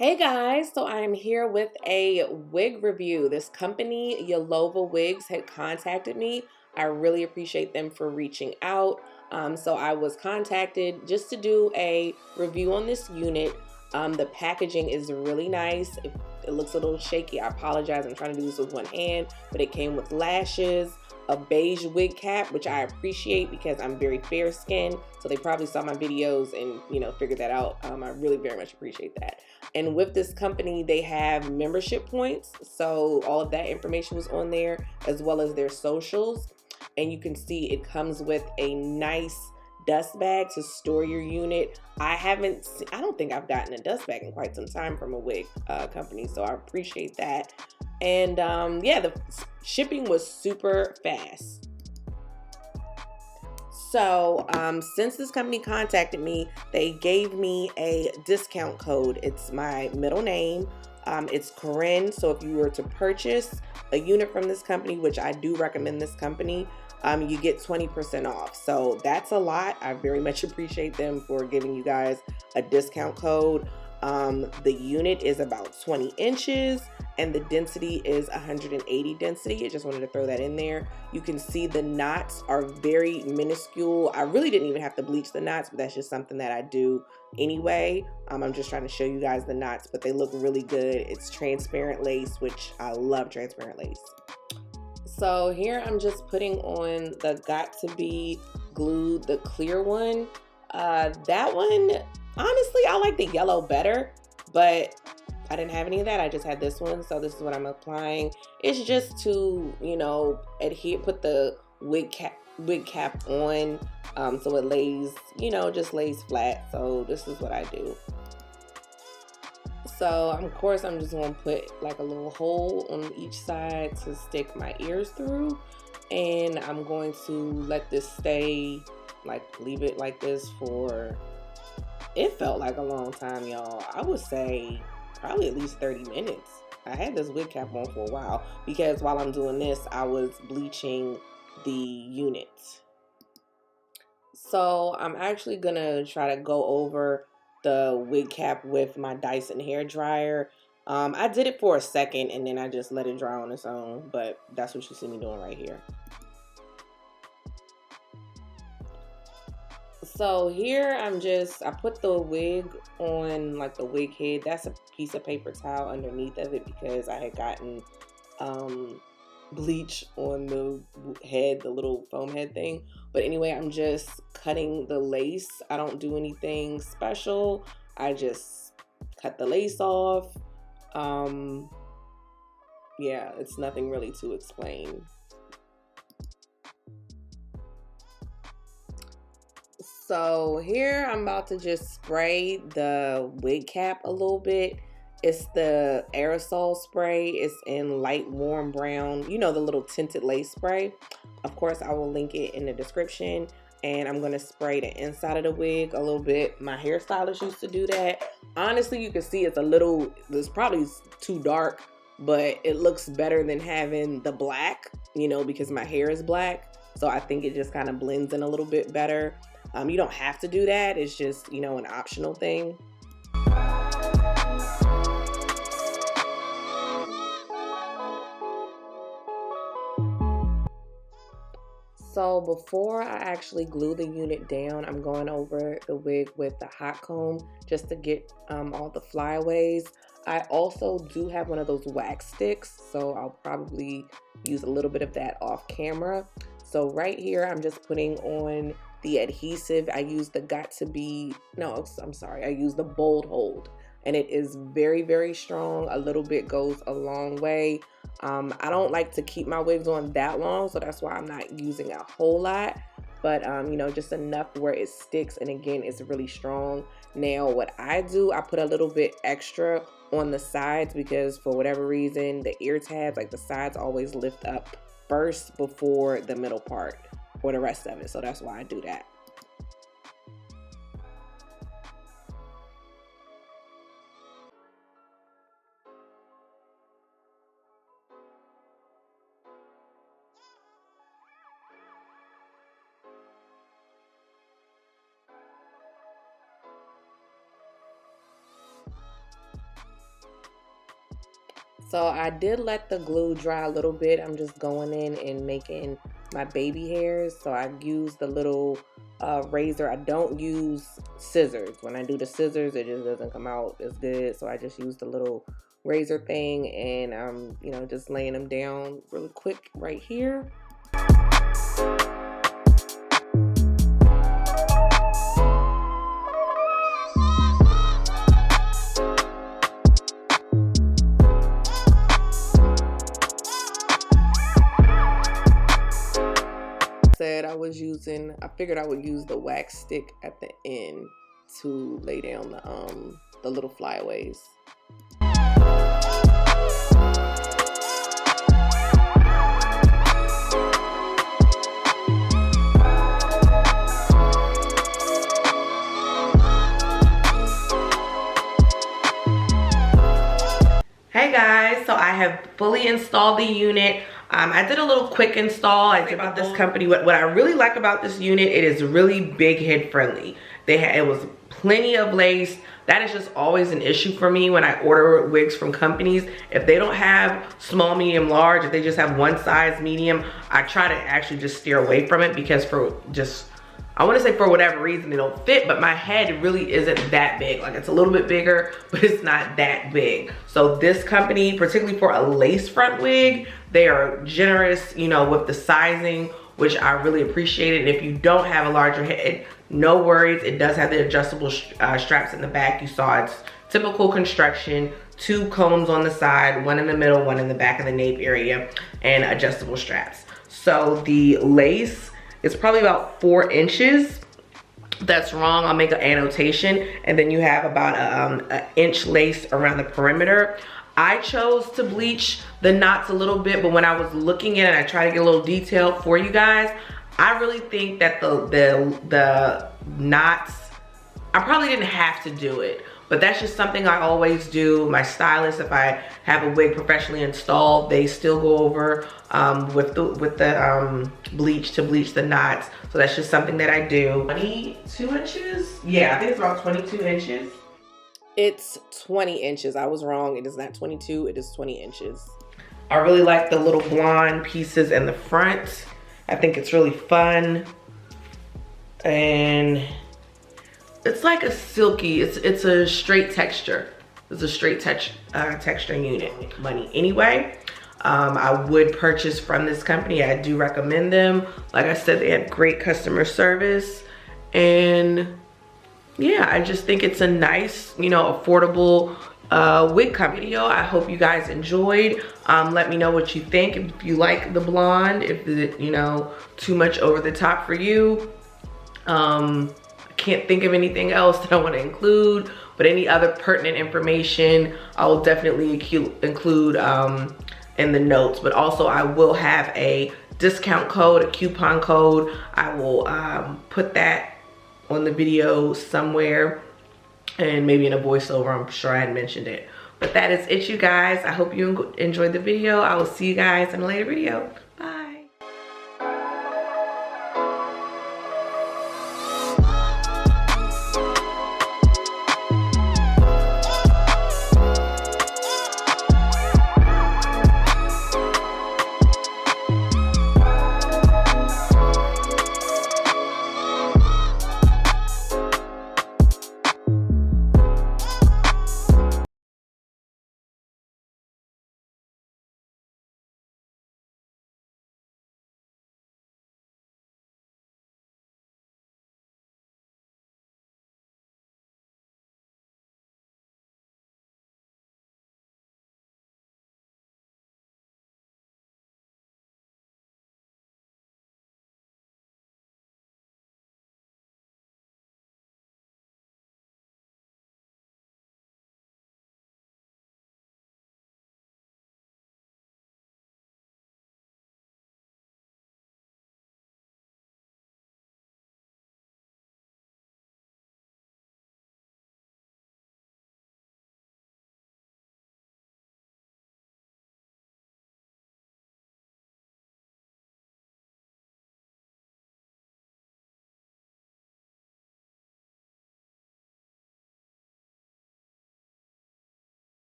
Hey guys, so I am here with a wig review. This company, Yolova Wigs, had contacted me. I really appreciate them for reaching out. So I was contacted just to do a review on this unit. The packaging is really nice. It looks a little shaky. I apologize. I'm trying to do this with one hand, but it came with lashes, a beige wig cap, which I appreciate because I'm very fair skinned. So they probably saw my videos and, figured that out. I really very much appreciate that. And with this company, they have membership points. So all of that information was on there, as well as their socials. And you can see it comes with a nice dust bag to store your unit. I don't think I've gotten a dust bag in quite some time from a wig company. So I appreciate that. And yeah, the shipping was super fast. So since this company contacted me, they gave me a discount code. It's my middle name. It's Corinne. So if you were to purchase a unit from this company, which I do recommend this company, you get 20% off. So that's a lot. I very much appreciate them for giving you guys a discount code. The unit is about 20 inches and the density is 180 density. I just wanted to throw that in there. You can see the knots are very minuscule. I really didn't even have to bleach the knots, but that's just something that I do anyway. I'm just trying to show you guys the knots, but they look really good. It's transparent lace, which I love transparent lace. So here I'm just putting on the Got to Be glue, the clear one. That one, honestly, I like the yellow better, but I didn't have any of that. I just had this one, so this is what I'm applying. It's just to, adhere, put the wig cap on, so it lays, just lays flat. So this is what I do. So of course I'm just gonna put like a little hole on each side to stick my ears through, and I'm going to let this stay, leave it like this for, it felt like a long time, y'all. I would say probably at least 30 minutes. I had this wig cap on for a while because while I'm doing this, I was bleaching the unit. So I'm actually gonna try to go over the wig cap with my Dyson hair dryer. I did it for a second and then I just let it dry on its own, but that's what you see me doing right here. So here I put the wig on like the wig head. That's a piece of paper towel underneath of it because I had gotten bleach on the head, the little foam head thing. But anyway, I'm just cutting the lace. I don't do anything special. I just cut the lace off. Yeah, it's nothing really to explain. So here I'm about to just spray the wig cap a little bit. It's the aerosol spray. It's in light warm brown, the little tinted lace spray. Of course, I will link it in the description. And I'm going to spray the inside of the wig a little bit. My hairstylist used to do that. Honestly, you can see it's probably too dark, but it looks better than having the black, because my hair is black. So I think it just kind of blends in a little bit better. You don't have to do that. It's just, an optional thing. So before I actually glue the unit down, I'm going over the wig with the hot comb just to get all the flyaways. I also do have one of those wax sticks, so I'll probably use a little bit of that off camera. So right here, I'm just putting on the adhesive. I use the I use the Bold Hold, and it is very, very strong. A little bit goes a long way. I don't like to keep my wigs on that long, so that's why I'm not using a whole lot, but just enough where it sticks, and again, it's really strong. Now what I do, I put a little bit extra on the sides because for whatever reason, the ear tabs, like the sides, always lift up first before the middle part or the rest of it, so that's why I do that. So I did let the glue dry a little bit. I'm just going in and making my baby hairs. So I use the little razor. I don't use scissors. When I do the scissors, it just doesn't come out as good. So I just use the little razor thing, and I'm, you know, just laying them down really quick right here. I figured I would use the wax stick at the end to lay down the little flyaways. Hey guys, so I have fully installed the unit. I did a little quick install. I did about this company. What I really like about this unit, it is really big head friendly. It was plenty of lace. That is just always an issue for me when I order wigs from companies. If they don't have small, medium, large, if they just have one size medium, I try to actually just steer away from it, because I want to say for whatever reason they don't fit, but my head really isn't that big. Like, it's a little bit bigger, but it's not that big. So this company, particularly for a lace front wig, they are generous, you know, with the sizing, which I really appreciate it. And if you don't have a larger head, no worries. It does have the adjustable straps in the back. You saw it's typical construction, 2 combs on the side, 1 in the middle, 1 in the back of the nape area, and adjustable straps. So the lace is probably about 4 inches. That's wrong, I'll make an annotation. And then you have about an inch lace around the perimeter. I chose to bleach the knots a little bit, but when I was looking at it, I tried to get a little detail for you guys. I really think that the knots, I probably didn't have to do it, but that's just something I always do. My stylist, if I have a wig professionally installed, they still go over with the bleach to bleach the knots. So that's just something that I do. 22 inches? Yeah, I think it's about 22 inches. It's 20 inches. I was wrong. It is not 22. It is 20 inches. I really like the little blonde pieces in the front. I think it's really fun. And it's like a silky, it's a straight texture. It's a straight texture unit. Money anyway. I would purchase from this company. I do recommend them. Like I said, they have great customer service. And yeah, I just think it's a nice, you know, affordable wig company. I hope you guys enjoyed. Let me know what you think. If you like the blonde, if it, you know, too much over the top for you. Can't think of anything else that I want to include, but any other pertinent information I will definitely include in the notes. But also I will have a discount code, a coupon code. I will put that on the video somewhere, and maybe in a voiceover. I'm sure I had mentioned it. But that is it, you guys. I hope you enjoyed the video. I will see you guys in a later video.